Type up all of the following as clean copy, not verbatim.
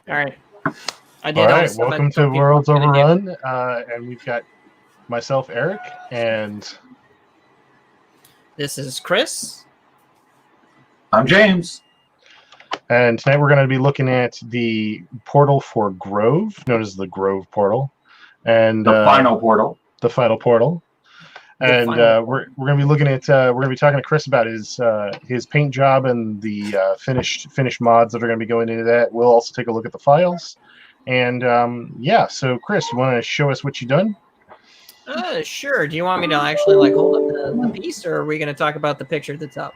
All right. I did all right. Welcome to Worlds Overrun. And we've got myself, Eric, and this is Chris. I'm James. And tonight we're going to be looking at the portal for Grove, known as the Grove portal. And the final portal. The final portal. And we're going to be looking at we're going to be talking to Chris about his paint job and the finished mods that are going to be going into that. We'll also take a look at the files. And yeah, so Chris, you want to show us what you've done? Sure. Do you want me to actually like hold up the piece, or are we going to talk about the picture that's up?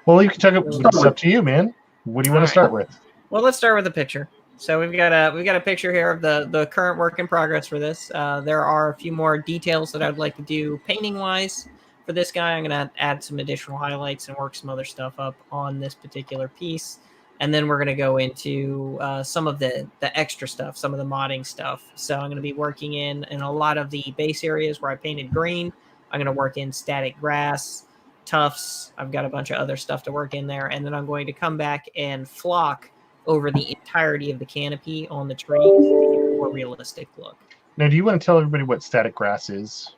Well, you can talk. It's up to you, man. What do you want to start with? Well, let's start with the picture. So we've got a picture here of the current work in progress for this. There are a few more details that I'd like to do painting wise for this guy. I'm going to add some additional highlights and work some other stuff up on this particular piece. And then we're going to go into some of the extra stuff, some of the modding stuff. So I'm going to be working in a lot of the base areas where I painted green. I'm going to work in static grass, tufts. I've got a bunch of other stuff to work in there. And then I'm going to come back and flock over the entirety of the canopy on the tree to get a more realistic look. Now, do you want to tell everybody what static grass is?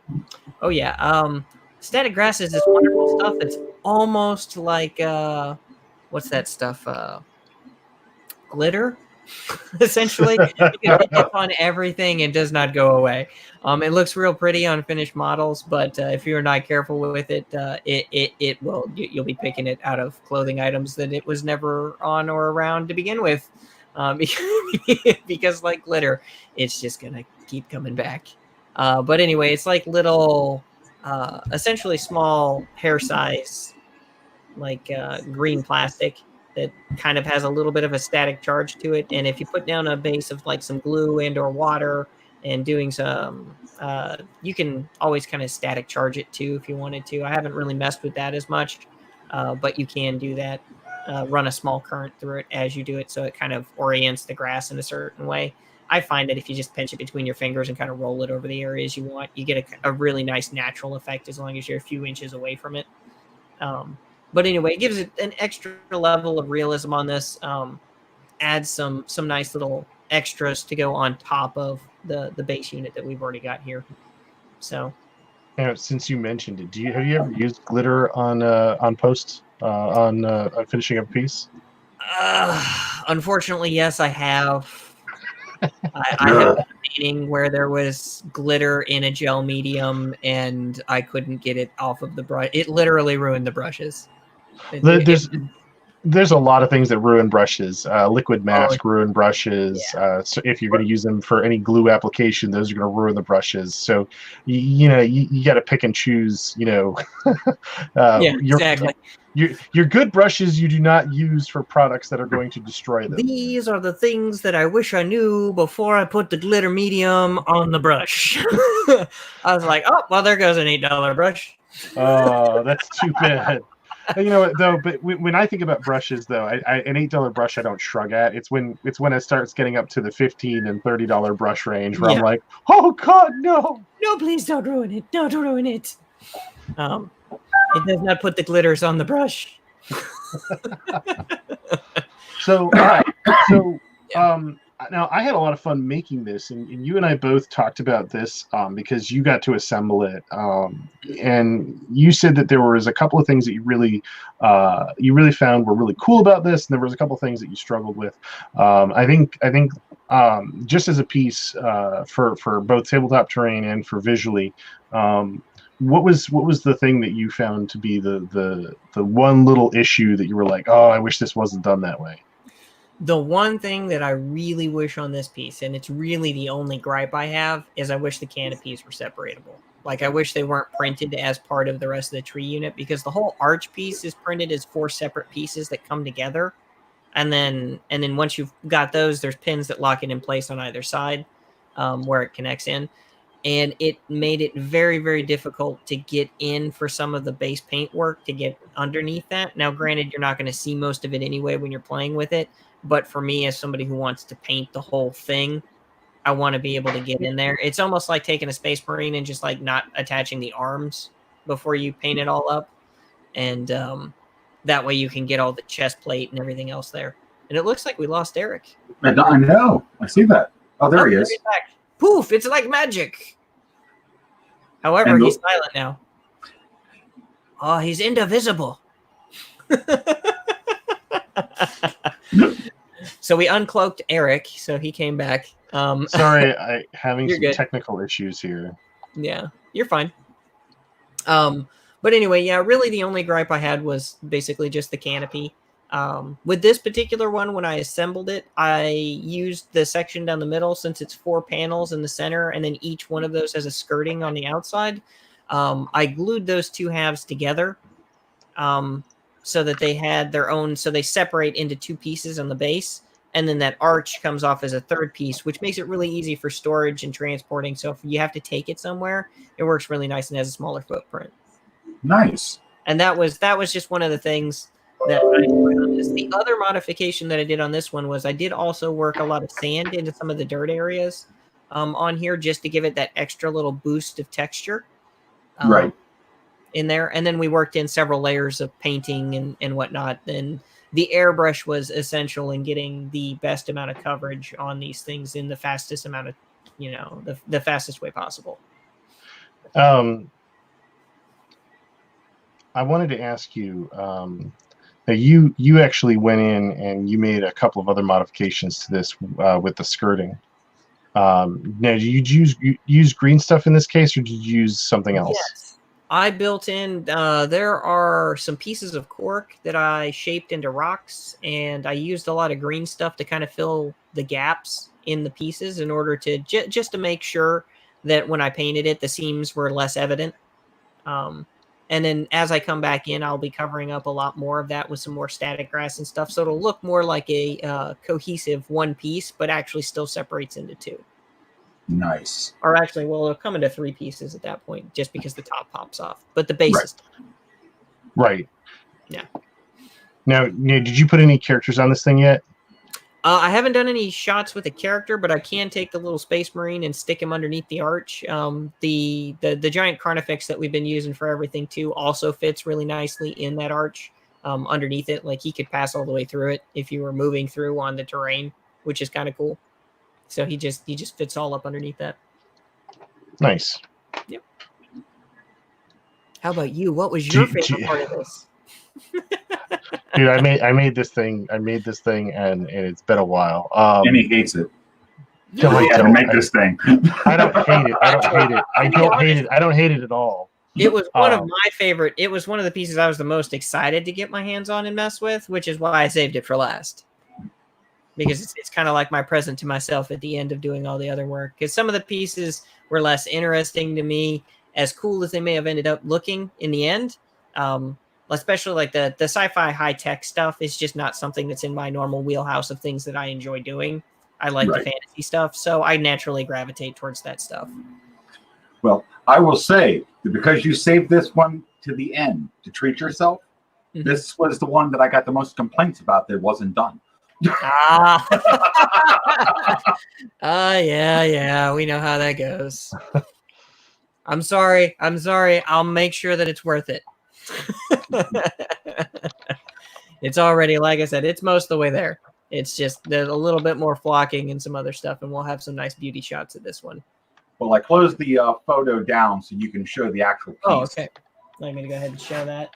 Oh, yeah. Static grass is this wonderful stuff that's almost like... what's that stuff? Glitter, essentially. It gets on everything and does not go away. It looks real pretty on finished models, but if you're not careful with it, it will. You'll be picking it out of clothing items that it was never on or around to begin with, because like glitter, it's just gonna keep coming back. But anyway, it's like little, essentially small hair size, like green plastic that kind of has a little bit of a static charge to it. And if you put down a base of like some glue and or water and doing some, you can always kind of static charge it too if you wanted to. I haven't really messed with that as much, but you can do that. Run a small current through it as you do it, so it kind of orients the grass in a certain way. I find that if you just pinch it between your fingers and kind of roll it over the areas you want, you get a really nice natural effect as long as you're a few inches away from it. But anyway, it gives it an extra level of realism on this. Adds some nice little extras to go on top of the base unit that we've already got here. So, now, since you mentioned it, have you ever used glitter on posts on finishing up a piece? Unfortunately, yes, I have. I have a painting where there was glitter in a gel medium, and I couldn't get it off of the brush. It literally ruined the brushes. There's a lot of things that ruin brushes. Liquid mask ruin brushes. Yeah. So if you're going to use them for any glue application, those are going to ruin the brushes. So you got to pick and choose. Exactly. Your good brushes you do not use for products that are going to destroy them. These are the things that I wish I knew before I put the glitter medium on the brush. I was like, oh, well, there goes an $8 brush. Oh, that's too bad. You know what though? But when I think about brushes, though, an $8 brush I don't shrug at. It's when it starts getting up to the $15 and $30 brush range where I'm like, oh God, no! No, please don't ruin it! Don't ruin it! It does not put the glitters on the brush. So, all right. So, now I had a lot of fun making this, and you and I both talked about this because you got to assemble it, and you said that there was a couple of things that you really found were really cool about this, and there was a couple of things that you struggled with. I think just as a piece for both tabletop terrain and for visually. What was the thing that you found to be the one little issue that you were like, oh, I wish this wasn't done that way? The one thing that I really wish on this piece, and it's really the only gripe I have, is I wish the canopies were separatable. Like, I wish they weren't printed as part of the rest of the tree unit, because the whole arch piece is printed as 4 separate pieces that come together. And then once you've got those, there's pins that lock it in place on either side where it connects in. And it made it very, very difficult to get in for some of the base paint work to get underneath that. Now, granted, you're not going to see most of it anyway when you're playing with it. But for me, as somebody who wants to paint the whole thing, I want to be able to get in there. It's almost like taking a Space Marine and just like not attaching the arms before you paint it all up. And that way you can get all the chest plate and everything else there. And it looks like we lost Eric. I know. I see that. Oh, there he is. He's back. Poof! It's like magic. However, And he's silent now. Oh, he's indivisible. So we uncloaked Eric, so he came back. Sorry, I having some good. technical issues here. Yeah, you're fine. But anyway, yeah, really the only gripe I had was basically just the canopy. With this particular one, when I assembled it, I used the section down the middle since it's 4 panels in the center, and then each one of those has a skirting on the outside. I glued those 2 halves together so that they had their own, so they separate into 2 pieces on the base, and then that arch comes off as a 3rd piece, which makes it really easy for storage and transporting. So if you have to take it somewhere, it works really nice and has a smaller footprint. Nice. And that was just one of the things that I did on this. The other modification that I did on this one was I did also work a lot of sand into some of the dirt areas on here just to give it that extra little boost of texture. Right. In there. And then we worked in several layers of painting and whatnot. And the airbrush was essential in getting the best amount of coverage on these things in the fastest amount of, the fastest way possible. I wanted to ask you, you actually went in and you made a couple of other modifications to this with the skirting. Now, did you use green stuff in this case, or did you use something else? Yes. I built in, there are some pieces of cork that I shaped into rocks, and I used a lot of green stuff to kind of fill the gaps in the pieces in order to, just to make sure that when I painted it, the seams were less evident. And then as I come back in, I'll be covering up a lot more of that with some more static grass and stuff. So it'll look more like a cohesive one piece, but actually still separates into 2. Nice. Or actually, well, it'll come into 3 pieces at that point, just because the top pops off. But the base is... Right. Yeah. Now, did you put any characters on this thing yet? I haven't done any shots with a character, but I can take the little Space Marine and stick him underneath the arch. The giant Carnifex that we've been using for everything too also fits really nicely in that arch underneath it. Like he could pass all the way through it if you were moving through on the terrain, which is kind of cool. So he just fits all up underneath that. Nice. Yep. How about you? What was your favorite part of this? Dude, I made this thing, and it's been a while. And he hates it. No, I don't make this thing. I don't hate it. I don't hate it at all. It was one of my favorite. It was one of the pieces I was the most excited to get my hands on and mess with, which is why I saved it for last. Because it's kind of like my present to myself at the end of doing all the other work. Because some of the pieces were less interesting to me, as cool as they may have ended up looking in the end. Especially like the sci-fi high-tech stuff is just not something that's in my normal wheelhouse of things that I enjoy doing. I like the fantasy stuff, so I naturally gravitate towards that stuff. Well, I will say that because you saved this one to the end to treat yourself, this was the one that I got the most complaints about that wasn't done. Yeah, we know how that goes. I'm sorry. I'll make sure that it's worth it. It's already, like I said, it's most of the way there. It's just there's a little bit more flocking and some other stuff, and we'll have some nice beauty shots of this one. Well, I closed the photo down so you can show the actual piece. Oh, okay. I'm going to go ahead and show that.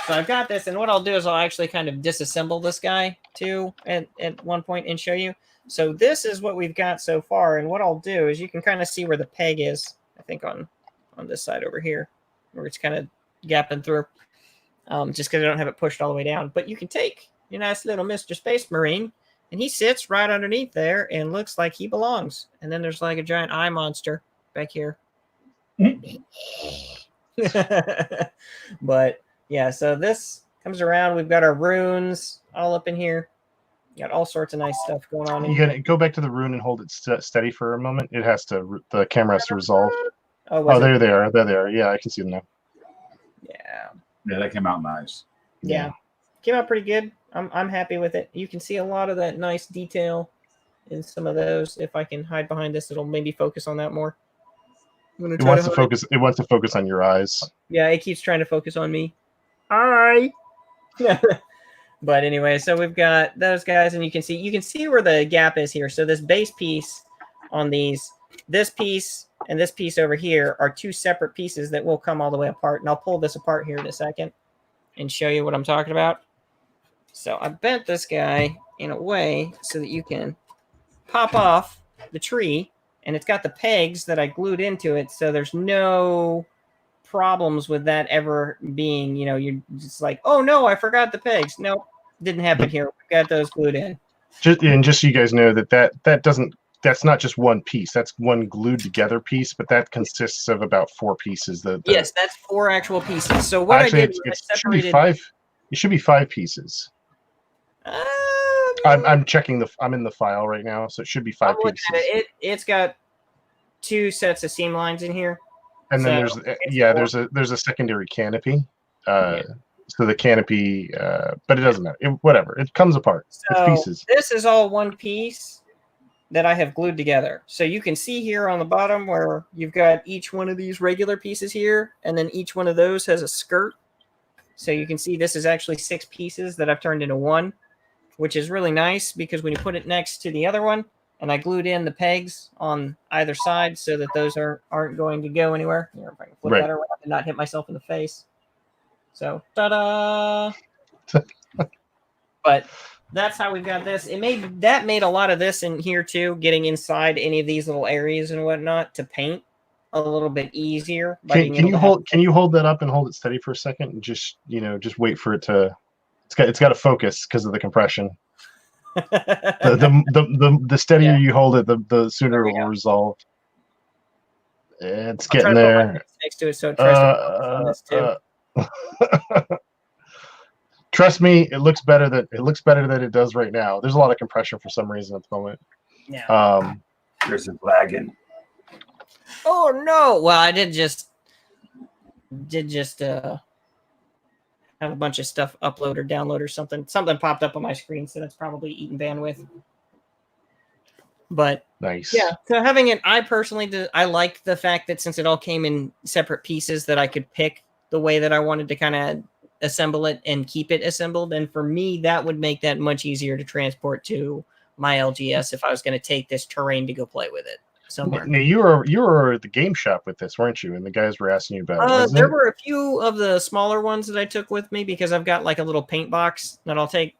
So I've got this, and what I'll do is I'll actually kind of disassemble this guy too at one point and show you. So this is what we've got so far, and what I'll do is you can kind of see where the peg is, I think on this side over here, where it's kind of gapping through, just because I don't have it pushed all the way down. But you can take your nice little Mr. Space Marine, and he sits right underneath there and looks like he belongs. And then there's like a giant eye monster back here. But yeah, so this comes around. We've got our runes all up in here. Got all sorts of nice stuff going on. You gotta go back to the rune and hold it steady for a moment. It has to. The camera has to resolve. Oh, there they are. There they are. Yeah, I can see them now. Yeah. Yeah, that came out nice. Yeah. Came out pretty good. I'm happy with it. You can see a lot of that nice detail in some of those. If I can hide behind this, it'll maybe focus on that more. I'm gonna It try wants to to hide. focus. It wants to focus on your eyes. Yeah, it keeps trying to focus on me. Hi. But anyway, so we've got those guys, and you can see where the gap is here. So this base piece on this piece and this piece over here are two separate pieces that will come all the way apart. And I'll pull this apart here in a second and show you what I'm talking about. So I bent this guy in a way so that you can pop off the tree, and it's got the pegs that I glued into it, so there's no problems with that ever being, you're just like, oh no, I forgot the pegs. Nope, didn't happen here. We got those glued in. Just so you guys know that doesn't. That's not just one piece. That's one glued together piece, but that consists of about 4 pieces. Yes, that's 4 actual pieces. So what actually, I did was I separated. should be 5. It should be 5 pieces. I'm checking I'm in the file right now, so it should be 5 pieces. It's got 2 sets of seam lines in here. And then there's a secondary canopy. So the canopy, but it doesn't matter. Whatever. It comes apart. So it's pieces. This is all one piece that I have glued together. So you can see here on the bottom where you've got each one of these regular pieces here, and then each one of those has a skirt. So you can see this is actually 6 pieces that I've turned into one, which is really nice because when you put it next to the other one, and I glued in the pegs on either side so that those aren't going to go anywhere. Here, if I can flip that around and not hit myself in the face. So, ta-da! But that's how we've got this. That made a lot of this in here too, getting inside any of these little areas and whatnot to paint a little bit easier. Can you hold that up and hold it steady for a second and just wait for it to. It's got to focus because of the compression. The steadier you hold it, the sooner it will resolve. It's getting there. Next to it, so it tries to on this too. Trust me, it looks better than it does right now. There's a lot of compression for some reason at the moment. Yeah. There's a lagging. Oh no! Well, I did just have a bunch of stuff upload or download or something. Something popped up on my screen, so that's probably eating bandwidth. But nice. Yeah. So having it, I personally I like the fact that since it all came in separate pieces, that I could pick the way that I wanted to kind of assemble it and keep it assembled. And for me, that would make that much easier to transport to my LGS if I was going to take this terrain to go play with it somewhere. Now, you were at the game shop with this, weren't you? And the guys were asking you about it. There were a few of the smaller ones that I took with me because I've got like a little paint box that I'll take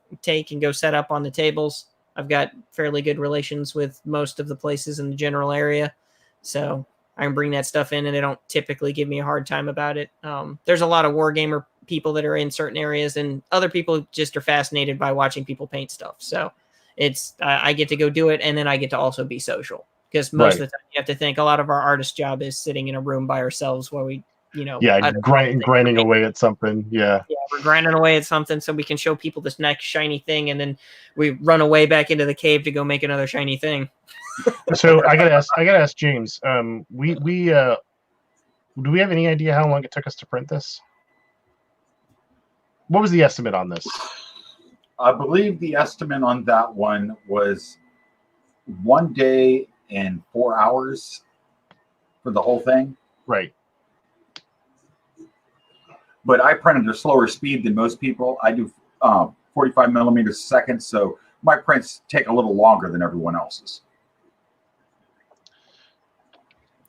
and go set up on the tables. I've got fairly good relations with most of the places in the general area, so I can bring that stuff in, and they don't typically give me a hard time about it. There's a lot of wargamer people that are in certain areas, and other people just are fascinated by watching people paint stuff. So it's I get to go do it, and then I get to also be social. Because most of the time you have to think a lot of our artist job is sitting in a room by ourselves while we, grinding away at something. Yeah, we're grinding away at something so we can show people this next shiny thing, and then we run away back into the cave to go make another shiny thing. So I gotta ask James. Do we have any idea how long it took us to print this? What was the estimate on this? I believe the estimate on that one was 1 day and 4 hours for the whole thing. Right. But I print at a slower speed than most people. I do 45 millimeters a second, so my prints take a little longer than everyone else's.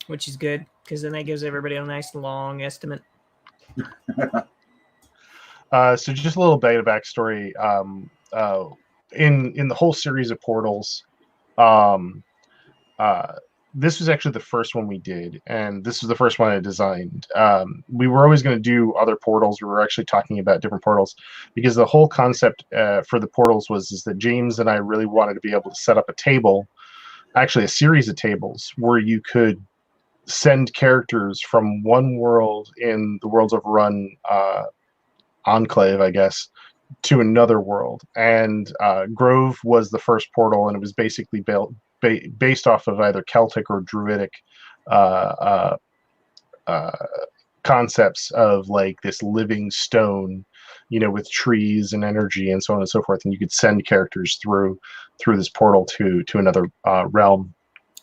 Which is good, because then that gives everybody a nice long estimate. So just a little bit of backstory. In the whole series of portals, this was actually the first one we did, and this was the first one I designed. We were always going to do other portals. We were actually talking about different portals because the whole concept for the portals is that James and I really wanted to be able to set up a table, actually a series of tables, where you could send characters from one world in the Worlds Overrun enclave, I guess, to another world. And Grove was the first portal, and it was basically based off of either Celtic or Druidic concepts of like this living stone with trees and energy and so on and so forth, and you could send characters through this portal to another realm.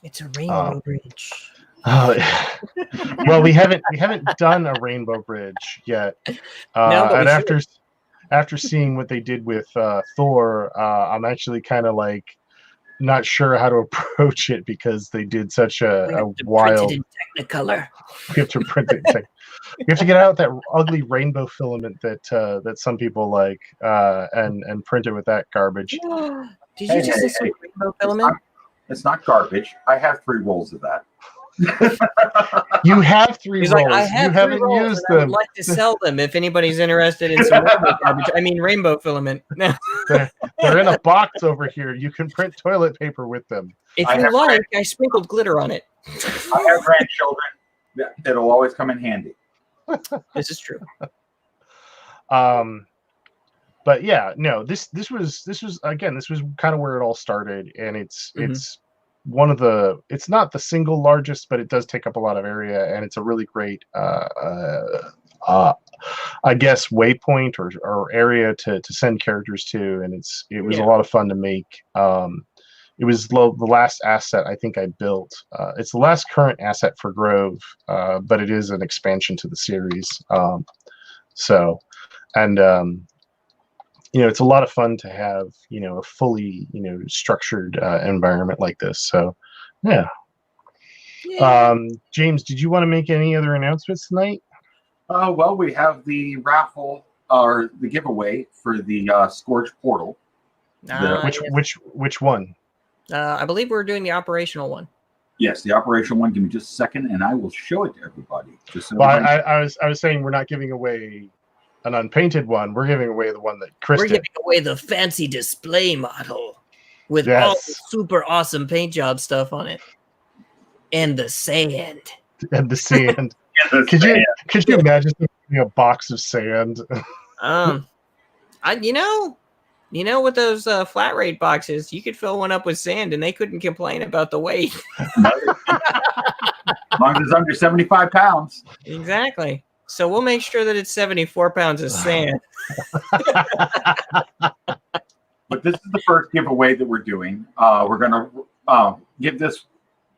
It's a rainbow bridge. Well, we haven't done a rainbow bridge yet. No, but and after seeing what they did with Thor, I'm actually kind of like not sure how to approach it because they did such a wild. Print it in Technicolor. We have to print it. We have to get out that ugly rainbow filament that some people like, and print it with that garbage. Did you just say rainbow filament? It's not garbage. I have 3 rolls of that. You have 3 rolls. Like, I have you haven't 3 rolls used and I them. would like to sell them if anybody's interested in some rainbow garbage. I mean, rainbow filament. They're in a box over here. You can print toilet paper with them. If you like, I sprinkled glitter on it. I have grandchildren. It'll always come in handy. This is true. But yeah, no, this was kind of where it all started, and it's one of the, it's not the single largest, but it does take up a lot of area, and it's a really great I guess waypoint or area to send characters to, and it was a lot of fun to make. It was the last asset I think I built. It's the last current asset for Grove, but it is an expansion to the series. It's a lot of fun to have, a fully, structured environment like this. So, yeah. James, did you want to make any other announcements tonight? Well, we have the raffle or the giveaway for the Scourge Portal. Which one? I believe we're doing the operational one. Yes, the operational one. Give me just a second, and I will show it to everybody. I was saying we're not giving away an unpainted one. We're giving away the one that Chris We're did. giving away the fancy display model with all the super awesome paint job stuff on it, and the sand. Could you imagine a box of sand? With those flat rate boxes, you could fill one up with sand, and they couldn't complain about the weight. As long as it's under 75 pounds. Exactly. So we'll make sure that it's 74 pounds of sand. But this is the first giveaway that we're doing. We're going to give this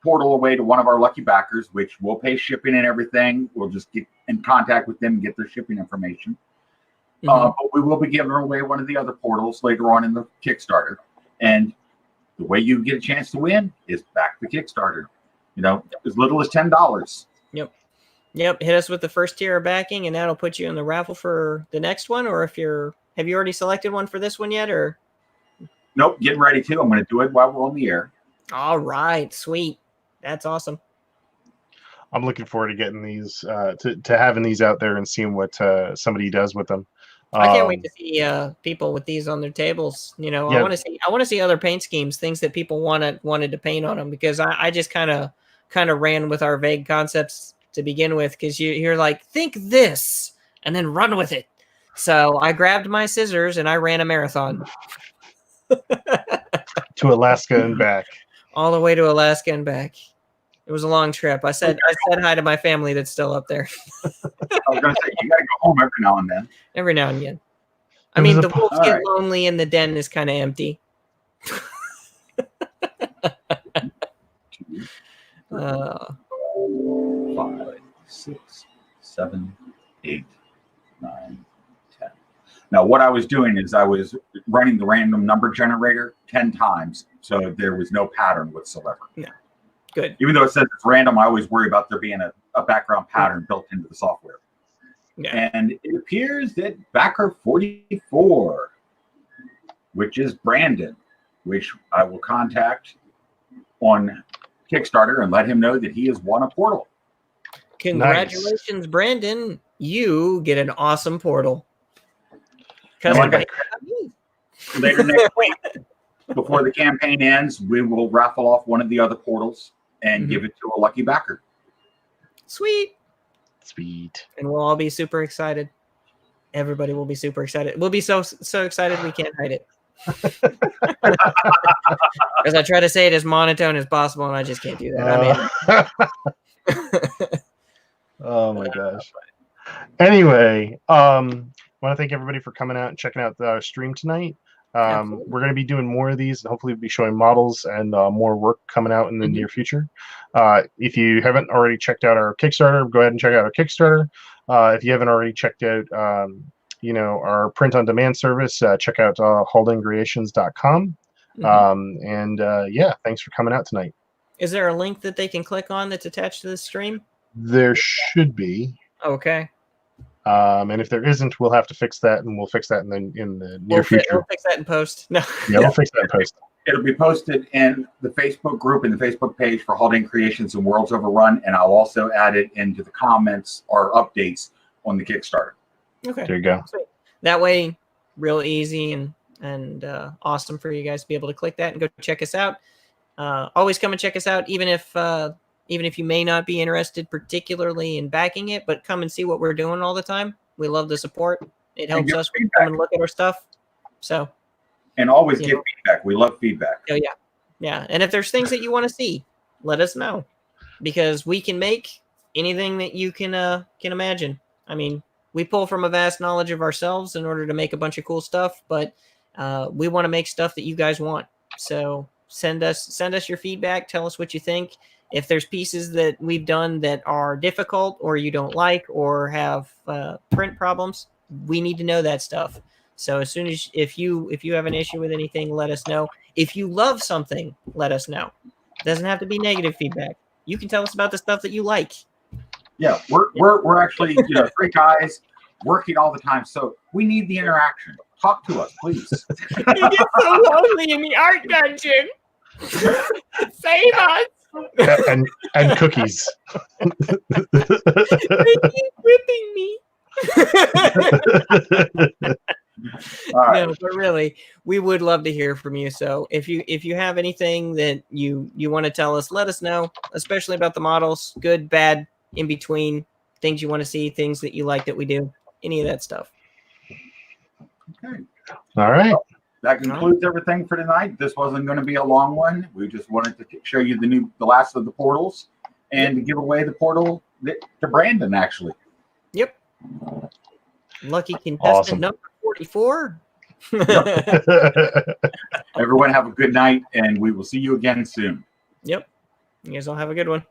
portal away to one of our lucky backers, which will pay shipping and everything. We'll just get in contact with them and get their shipping information. But we will be giving away one of the other portals later on in the Kickstarter. And the way you get a chance to win is back the Kickstarter. As little as $10. Yep. Hit us with the first tier of backing, and that'll put you in the raffle for the next one. Or have you already selected one for this one yet? Or nope, getting ready to. I'm going to do it while we're on the air. All right, sweet. That's awesome. I'm looking forward to getting these, to having these out there and seeing what somebody does with them. I can't wait to see people with these on their tables. I want to see other paint schemes, things that people wanted to paint on them, because I just kind of ran with our vague concepts to begin with, because you're like, think this and then run with it. So I grabbed my scissors and I ran a marathon to Alaska and back, all the way to Alaska and back. It was a long trip. I said hi to my family that's still up there. I was going to say, you got to go home every now and then. Every now and again. I mean, the wolves get lonely and the den is kind of empty. 5, 6, 7, 8, 9, 10. Now, what I was doing is I was running the random number generator 10 times, so there was no pattern whatsoever. Yeah, good. Even though it says it's random, I always worry about there being a background pattern built into the software. Yeah. And it appears that backer 44, which is Brandon, which I will contact on Kickstarter and let him know that he has won a portal. Congratulations, nice. Brandon. You get an awesome portal. Later next week, before the campaign ends, we will raffle off one of the other portals and give it to a lucky backer. Sweet. And we'll all be super excited. Everybody will be super excited. We'll be so excited we can't hide it. Because I try to say it as monotone as possible, and I just can't do that. Oh my gosh. Anyway, want to thank everybody for coming out and checking out the stream tonight. Absolutely. We're going to be doing more of these, and hopefully we'll be showing models and more work coming out in the near future. If you haven't already checked out our Kickstarter, go ahead and check out our Kickstarter. If you haven't already checked out, our print-on-demand service, check out haldenecreations.com. Thanks for coming out tonight. Is there a link that they can click on that's attached to the stream? There should be. Okay. And if there isn't, we'll have to fix that, and we'll fix that in the near future. We'll fix that in post. No. Yeah, we'll fix that in post. It'll be posted in the Facebook group and the Facebook page for Haldane Creations and Worlds Overrun, and I'll also add it into the comments or updates on the Kickstarter. Okay. There you go. Sweet. That way, real easy and awesome for you guys to be able to click that and go check us out. Always come and check us out, even if you may not be interested particularly in backing it, but come and see what we're doing all the time. We love the support. It helps us come and look at our stuff. So, and always give feedback. We love feedback. Oh yeah, yeah. And if there's things that you want to see, let us know, because we can make anything that you can imagine. I mean, we pull from a vast knowledge of ourselves in order to make a bunch of cool stuff, but we want to make stuff that you guys want. So send us your feedback. Tell us what you think. If there's pieces that we've done that are difficult or you don't like or have print problems, we need to know that stuff. So as soon as if you have an issue with anything, let us know. If you love something, let us know. It doesn't have to be negative feedback. You can tell us about the stuff that you like. Yeah, we're actually three guys working all the time, so we need the interaction. Talk to us, please. It gets so lonely in the art dungeon. Save us. And cookies. They keep whipping me. All right. No, but really, we would love to hear from you. So if you have anything that you want to tell us, let us know, especially about the models, good, bad, in between, things you want to see, things that you like that we do, any of that stuff. Okay. All right. Well, that concludes everything for tonight. This wasn't going to be a long one. We just wanted to show you the last of the portals and to give away the portal to Brandon, actually. Yep. Lucky contestant number 44. Everyone have a good night, and we will see you again soon. Yep. You guys all have a good one.